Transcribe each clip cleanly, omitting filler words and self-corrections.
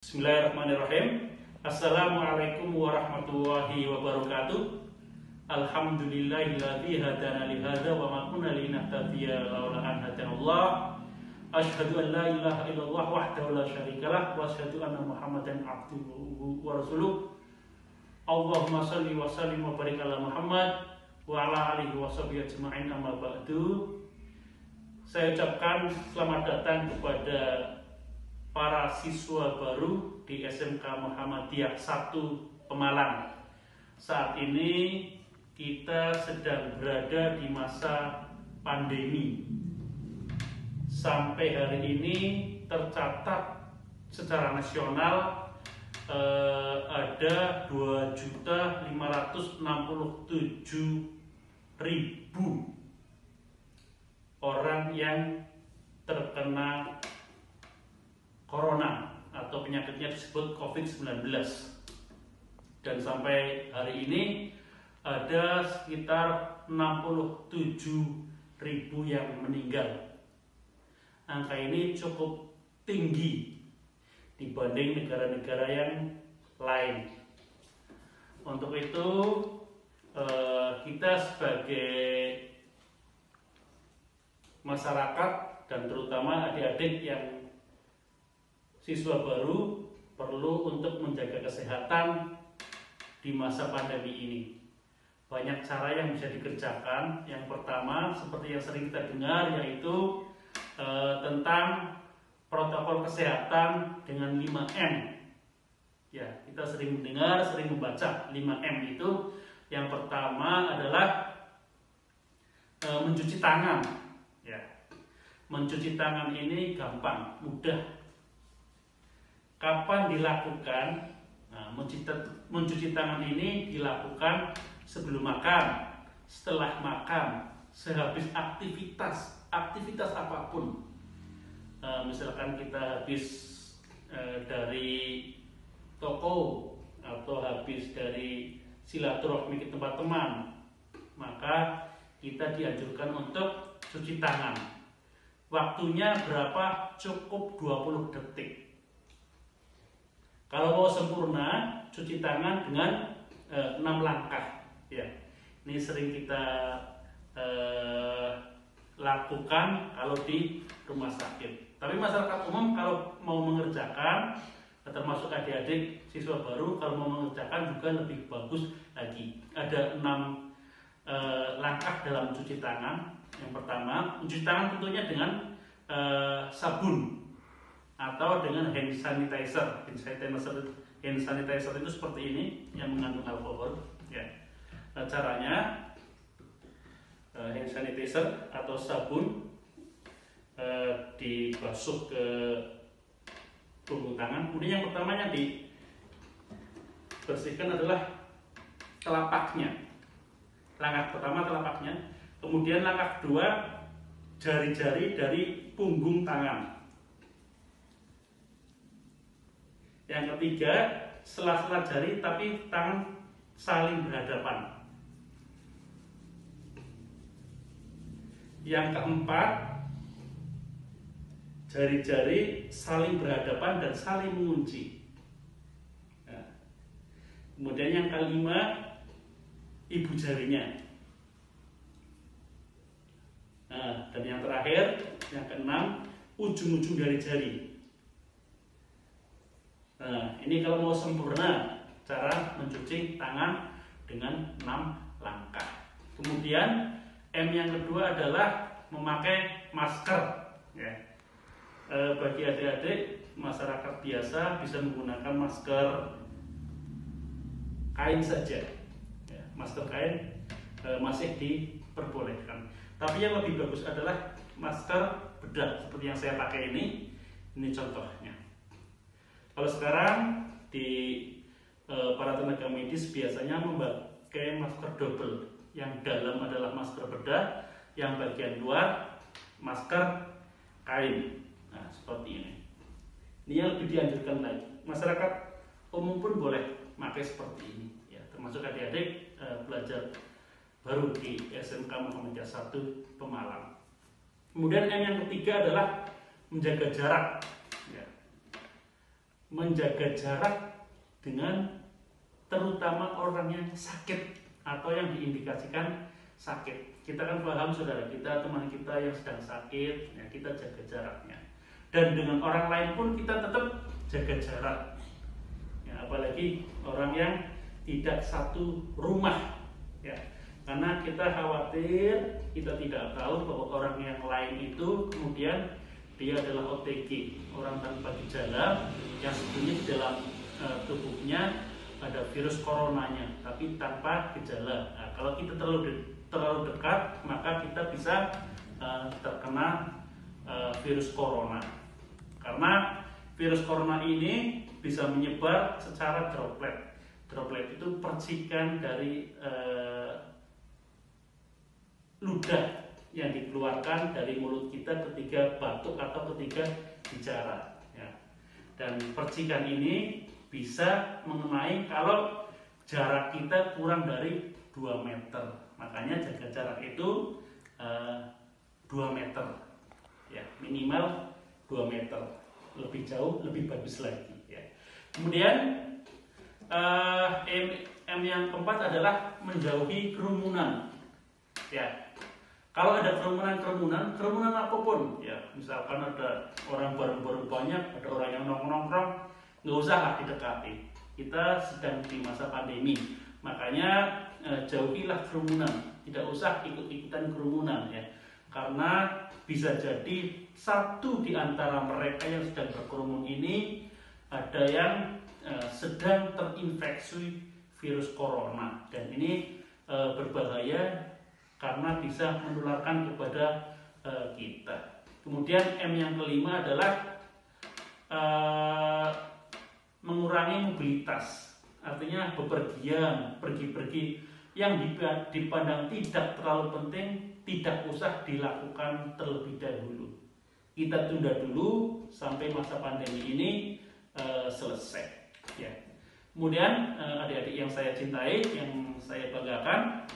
Bismillahirrahmanirrahim. Assalamualaikum warahmatullahi wabarakatuh. Alhamdulillahilladzi hadana li hadza wa ma kunna linahtadiya laula an hadanallah. Asyhadu an la ilaha illallah wahdahu la syarikalah wa asyhadu anna Muhammadan abduhu wa rasuluh. Allahumma shalli wa sallim wa barik ala Muhammad wa ala alihi wa sahbihi ajma'in, amma ba'du. Saya ucapkan selamat datang kepada para siswa baru di SMK Muhammadiyah 1 Pemalang. Saat ini kita sedang berada di masa pandemi. Sampai hari ini tercatat secara nasional ada 2.567.000 orang yang terkena Corona atau penyakitnya disebut COVID-19, dan sampai hari ini ada sekitar 67.000 yang meninggal. Angka ini cukup tinggi dibanding negara-negara yang lain. Untuk itu kita sebagai masyarakat dan terutama adik-adik yang siswa baru perlu untuk menjaga kesehatan di masa pandemi ini. Banyak cara yang bisa dikerjakan. Yang pertama, seperti yang sering kita dengar, yaitu tentang protokol kesehatan dengan 5M. Ya, kita sering mendengar, sering membaca 5M itu. Yang pertama adalah mencuci tangan. Ya, mencuci tangan ini gampang, mudah. Kapan dilakukan? Nah, mencuci tangan ini dilakukan sebelum makan, setelah makan, sehabis aktivitas apapun. Misalkan kita habis dari toko atau habis dari silaturahmi ke tempat teman, maka kita dianjurkan untuk cuci tangan. Waktunya berapa? Cukup 20 detik. Kalau mau sempurna, cuci tangan dengan 6 langkah. Ya, ini sering kita lakukan kalau di rumah sakit. Tapi masyarakat umum kalau mau mengerjakan, termasuk adik-adik siswa baru, kalau mau mengerjakan juga lebih bagus lagi. Ada 6 langkah dalam cuci tangan. Yang pertama, mencuci tangan tentunya dengan sabun atau dengan hand sanitizer. Hand sanitizer itu seperti ini yang mengandung alkohol. Ya. Caranya hand sanitizer atau sabun dibasuh ke punggung tangan. Kemudian yang pertama yang dibersihkan adalah telapaknya. Langkah pertama telapaknya. Kemudian langkah kedua jari-jari dari punggung tangan. Yang ketiga, sela-sela jari tapi tangan saling berhadapan. Yang keempat, jari-jari saling berhadapan dan saling mengunci. Nah, kemudian yang kelima, ibu jarinya. Nah, dan yang terakhir, yang keenam, ujung-ujung dari jari. Nah, ini kalau mau sempurna cara mencuci tangan dengan 6 langkah. Kemudian M yang kedua adalah memakai masker. Ya. Bagi adik-adik masyarakat biasa bisa menggunakan masker kain saja. Ya, masker kain masih diperbolehkan. Tapi yang lebih bagus adalah masker bedah seperti yang saya pakai ini. Ini contohnya. Kalau sekarang di para tenaga medis biasanya memakai masker double. Yang dalam adalah masker bedah, yang bagian luar masker kain. Nah, seperti ini. Ini yang lebih dianjurkan lagi. Masyarakat umum pun boleh pakai seperti ini. Ya, termasuk adik-adik belajar baru di SMK Muhammadiyah 1 Pemalang. Kemudian yang ketiga adalah menjaga jarak. Ya. menjaga jarak dengan terutama orang yang sakit atau yang diindikasikan sakit. Kita kan paham saudara, kita teman kita yang sedang sakit, ya kita jaga jaraknya. Dan dengan orang lain pun kita tetap jaga jarak. Ya, apalagi orang yang tidak satu rumah, ya. Karena kita khawatir, kita tidak tahu bahwa orang yang lain itu kemudian dia adalah OTG, orang tanpa gejala, yang sebetulnya di dalam tubuhnya ada virus coronanya, tapi tanpa gejala. Nah, kalau kita terlalu dekat, maka kita bisa terkena virus corona. Karena virus corona ini bisa menyebar secara droplet. Droplet itu percikan dari ludah yang dikeluarkan dari mulut kita ketika batuk atau ketika bicara, ya. Dan percikan ini bisa mengenai kalau jarak kita kurang dari 2 meter. Makanya jaga jarak itu 2 meter, ya, minimal 2 meter. Lebih jauh lebih bagus lagi, ya. Kemudian M yang keempat adalah menjauhi kerumunan, ya. Kalau ada kerumunan apapun, ya, misalkan ada orang baru banyak, ada orang yang nongkrong, nggak usah didekati. Kita sedang di masa pandemi, makanya jauhilah kerumunan, tidak usah ikut-ikutan kerumunan, ya, karena bisa jadi satu di antara mereka yang sedang berkerumun ini ada yang sedang terinfeksi virus corona, dan ini berbahaya karena bisa menularkan kepada kita. Kemudian M yang kelima adalah mengurangi mobilitas, artinya bepergian, pergi-pergi yang dipandang tidak terlalu penting, tidak usah dilakukan terlebih dahulu. Kita tunda dulu sampai masa pandemi ini selesai, ya. Kemudian adik-adik yang saya cintai, yang saya banggakan,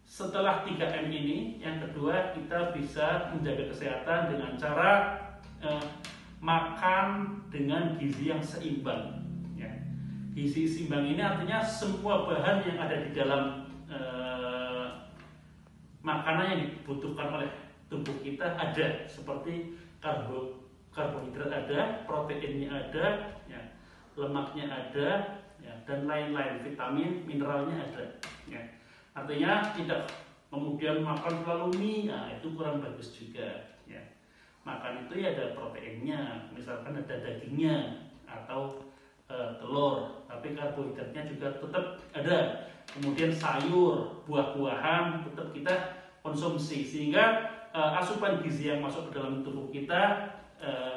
setelah 3M ini, yang kedua kita bisa menjaga kesehatan dengan cara makan dengan gizi yang seimbang, ya. Gizi seimbang ini artinya semua bahan yang ada di dalam makanan yang dibutuhkan oleh tubuh kita ada, seperti karbohidrat ada, proteinnya ada, ya, lemaknya ada, ya, dan lain-lain, vitamin, mineralnya ada, ya. Artinya tidak kemudian makan selalu mie, nah itu kurang bagus juga, ya. Makan itu ya ada proteinnya, misalkan ada dagingnya atau telur, tapi karbohidratnya juga tetap ada. Kemudian sayur, buah-buahan tetap kita konsumsi, sehingga asupan gizi yang masuk ke dalam tubuh kita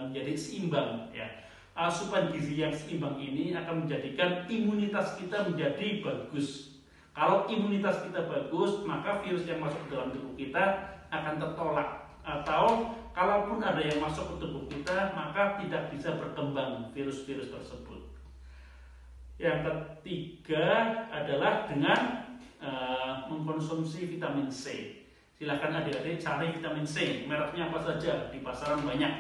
menjadi seimbang, ya. Asupan gizi yang seimbang ini akan menjadikan imunitas kita menjadi bagus. Kalau imunitas kita bagus, maka virus yang masuk ke dalam tubuh kita akan tertolak. Atau kalaupun ada yang masuk ke tubuh kita, maka tidak bisa berkembang virus-virus tersebut. Yang ketiga adalah dengan mengkonsumsi vitamin C. Silahkan adik-adik cari vitamin C, mereknya apa saja, di pasaran banyak,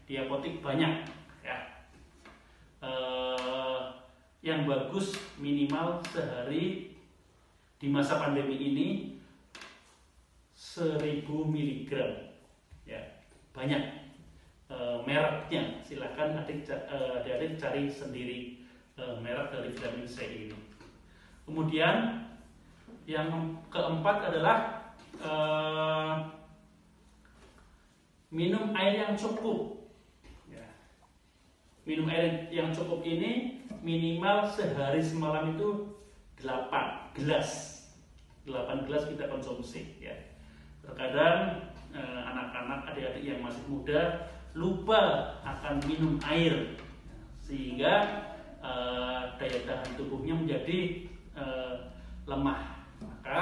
di apotek banyak, ya. Yang bagus minimal sehari di masa pandemi ini 1000 mg, ya, banyak mereknya. Silakan adik-adik cari sendiri merek dari vitamin C ini. Kemudian yang keempat adalah minum air yang cukup, ya. Minum air yang cukup ini minimal sehari semalam itu 8 gelas kita konsumsi, ya. Terkadang anak-anak, adik-adik yang masih muda lupa akan minum air, sehingga daya tahan tubuhnya menjadi lemah. Maka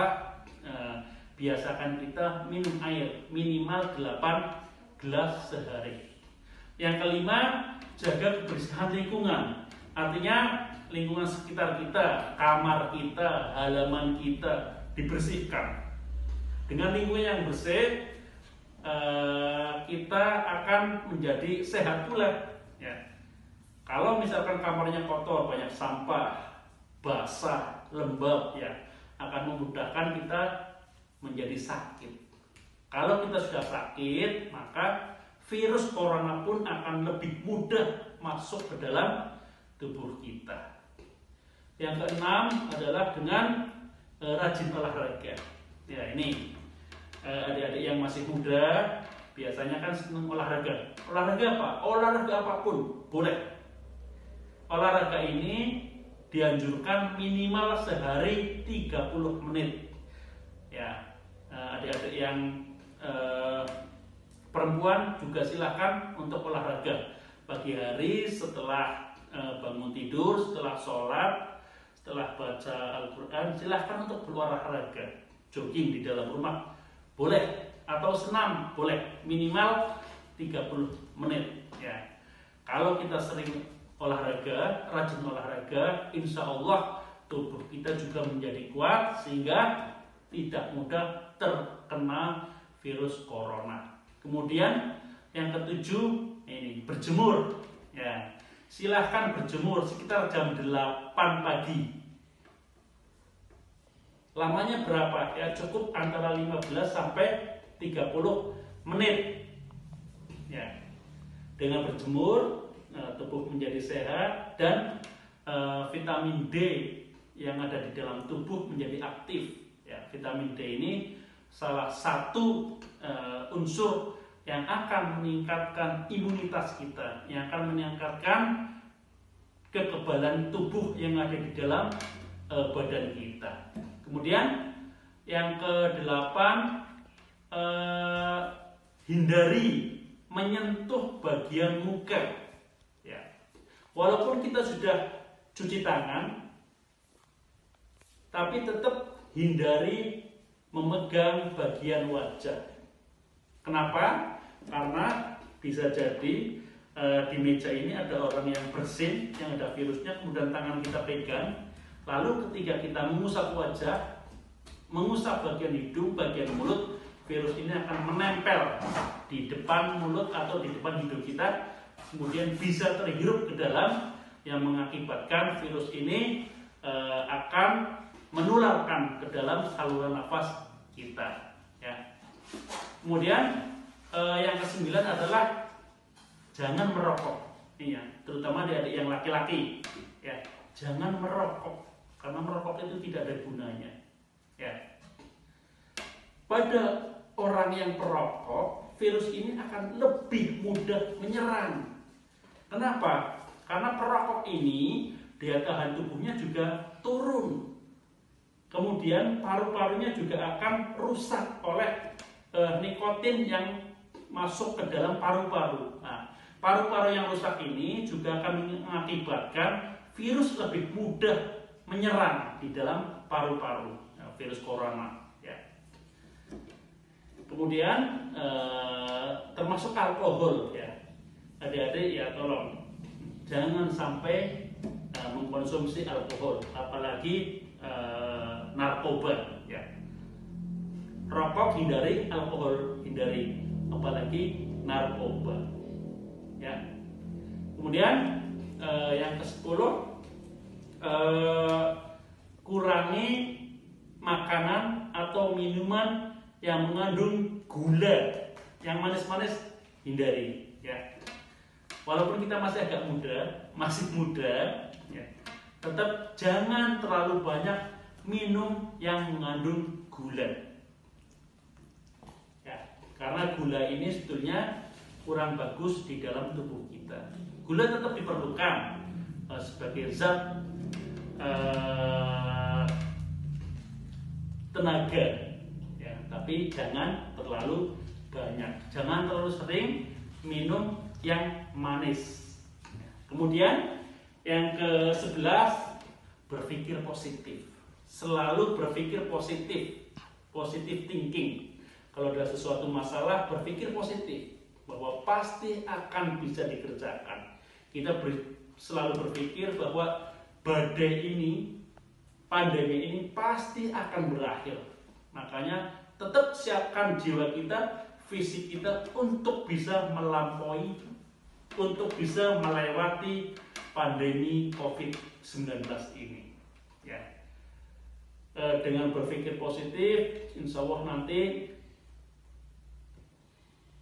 biasakan kita minum air minimal 8 gelas sehari. Yang kelima, jaga kebersihan lingkungan, artinya lingkungan sekitar kita, kamar kita, halaman kita dibersihkan. Dengan lingkungan yang bersih, kita akan menjadi sehat pula, ya. misalkan kamarnya kotor, banyak sampah, basah, lembab, ya akan memudahkan kita menjadi sakit. Kalau kita sudah sakit, maka virus corona pun akan lebih mudah masuk ke dalam tubuh kita. Yang keenam adalah dengan rajin olahraga. Ya, ini adik-adik yang masih muda biasanya kan senang olahraga. Olahraga apa? Olahraga apapun boleh. Olahraga ini dianjurkan minimal sehari 30 menit. Ya, adik-adik yang perempuan juga silahkan untuk olahraga pagi hari setelah bangun tidur, setelah sholat, setelah baca Al-Quran, silahkan untuk berolahraga. Jogging di dalam rumah boleh, atau senam boleh, minimal 30 menit ya. Kalau kita sering olahraga, rajin olahraga, insya Allah tubuh kita juga menjadi kuat sehingga tidak mudah terkena virus corona. Kemudian yang ketujuh, ini berjemur ya. Silahkan berjemur sekitar jam 8 pagi. Lamanya berapa? Ya cukup antara 15 sampai 30 menit. Ya. Dengan berjemur tubuh menjadi sehat dan vitamin D yang ada di dalam tubuh menjadi aktif. Ya, vitamin D ini salah satu unsur yang akan meningkatkan imunitas kita, yang akan meningkatkan kekebalan tubuh yang ada di dalam badan kita. Kemudian yang ke-8, hindari menyentuh bagian muka. Ya. Walaupun kita sudah cuci tangan, tapi tetap hindari memegang bagian wajah. Kenapa? Karena bisa jadi di meja ini ada orang yang bersin, yang ada virusnya, kemudian tangan kita pegang. Lalu ketika kita mengusap wajah, mengusap bagian hidung, bagian mulut, virus ini akan menempel di depan mulut atau di depan hidung kita, kemudian bisa terhirup ke dalam, yang mengakibatkan virus ini akan menularkan ke dalam saluran nafas kita. Ya. Kemudian yang ke-9 adalah jangan merokok. Ini ya, terutama adik-adik yang laki-laki. Ya, jangan merokok. Karena merokok itu tidak ada gunanya. Ya. Pada orang yang perokok, virus ini akan lebih mudah menyerang. Kenapa? Karena perokok ini daya tahan tubuhnya juga turun. Kemudian paru-parunya juga akan rusak oleh nikotin yang masuk ke dalam paru-paru. Nah, paru-paru yang rusak ini juga akan mengakibatkan virus lebih mudah menyerang di dalam paru-paru, virus corona. Ya. Kemudian termasuk alkohol. Ya. Adik-adik ya tolong jangan sampai mengkonsumsi alkohol, apalagi narkoba. Ya. Rokok hindari, alkohol hindari, apalagi narkoba. Ya. Kemudian yang ke-10, kurangi makanan atau minuman yang mengandung gula, yang manis-manis hindari. Ya. Walaupun kita masih agak muda, ya, tetap jangan terlalu banyak minum yang mengandung gula. Ya, karena gula ini sebetulnya kurang bagus di dalam tubuh kita. Gula tetap diperlukan sebagai zat tenaga, ya, tapi jangan terlalu banyak, jangan terlalu sering minum yang manis. Kemudian yang ke-11, berpikir positif. Selalu berpikir positif, positive thinking. Kalau ada sesuatu masalah, berpikir positif bahwa pasti akan bisa dikerjakan. Kita selalu berpikir bahwa badai ini, pandemi ini pasti akan berakhir. Makanya tetap siapkan jiwa kita, fisik kita untuk bisa melampaui, untuk bisa melewati pandemi COVID-19 ini. Ya. Dengan berpikir positif, insya Allah nanti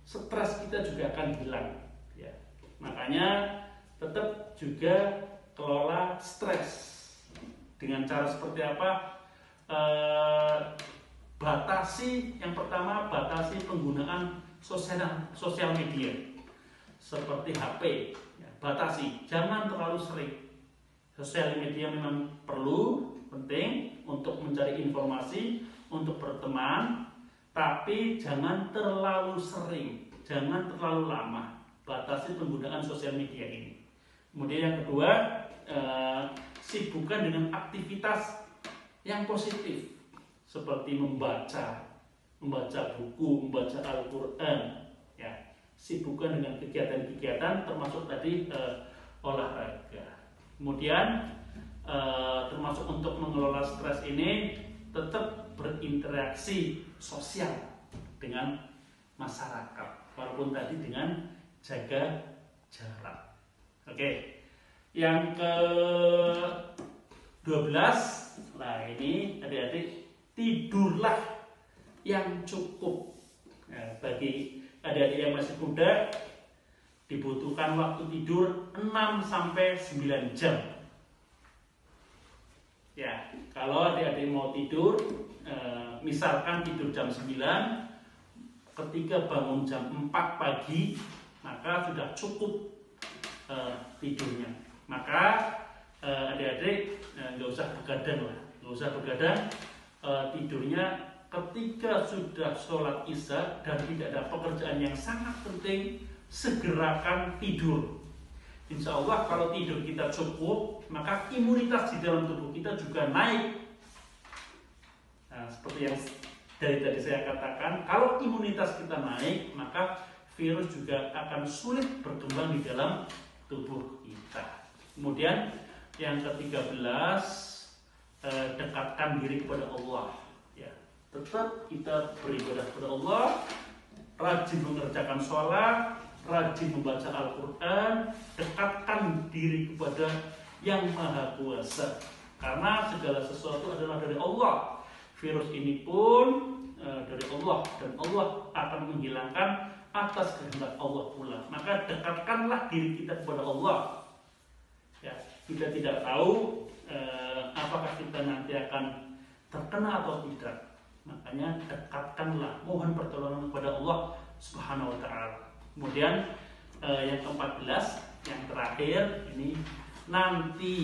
stres kita juga akan hilang. Ya. Makanya tetap juga kelola stres. Dengan cara seperti apa? Yang pertama batasi penggunaan sosial media seperti HP. Ya, batasi, jangan terlalu sering. Sosial media memang perlu, penting untuk mencari informasi, untuk berteman, tapi jangan terlalu sering, jangan terlalu lama. Batasi penggunaan sosial media ini. Kemudian yang kedua, sibukkan dengan aktivitas yang positif seperti membaca buku, membaca Al-Quran, ya. Sibukkan dengan kegiatan-kegiatan termasuk tadi olahraga. Kemudian termasuk untuk mengelola stres ini tetap berinteraksi sosial dengan masyarakat, walaupun tadi dengan jaga jarak. Oke. Yang ke-12, nah ini adik-adik, tidurlah yang cukup. Nah, bagi adik-adik yang masih muda dibutuhkan waktu tidur 6-9 jam. Ya, kalau adik-adik mau tidur, misalkan tidur jam 9, ketika bangun jam 4 pagi, maka sudah cukup tidurnya. Maka adik-adik nggak usah begadang lah, tidurnya ketika sudah sholat isya dan tidak ada pekerjaan yang sangat penting, segerakan tidur. Insya Allah kalau tidur kita cukup, maka imunitas di dalam tubuh kita juga naik. Nah, seperti yang dari tadi saya katakan, kalau imunitas kita naik, maka virus juga akan sulit berkembang di dalam tubuh kita. Kemudian yang ke-13, dekatkan diri kepada Allah. Ya, tetap kita beribadah kepada Allah, rajin mengerjakan sholat, rajin membaca Al-Quran, dekatkan diri kepada Yang Maha Kuasa. Karena segala sesuatu adalah dari Allah. Virus ini pun dari Allah, dan Allah akan menghilangkan atas kehendak Allah pula. Maka dekatkanlah diri kita kepada Allah. Ya, kita tidak tahu apakah kita nanti akan terkena atau tidak. Makanya dekatkanlah, mohon pertolongan kepada Allah Subhanahu wa taala. Kemudian yang ke-14, yang terakhir ini nanti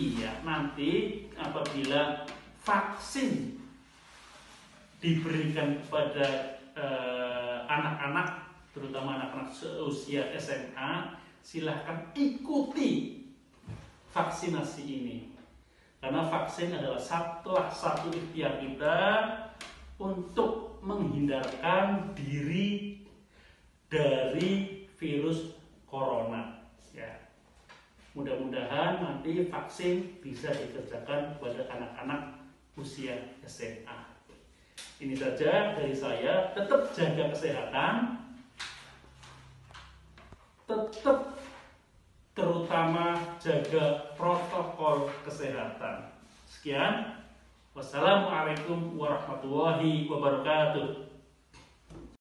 apabila vaksin diberikan kepada anak-anak, terutama anak-anak seusia SMA, silahkan ikuti vaksinasi ini, karena vaksin adalah salah satu ikhtiar kita untuk menghindarkan diri dari virus corona. Ya, mudah-mudahan nanti vaksin bisa dikerjakan kepada anak-anak usia SMA. Ini saja dari saya. Tetap jaga kesehatan, tetap terutama jaga protokol kesehatan. Sekian. Wassalamualaikum warahmatullahi wabarakatuh.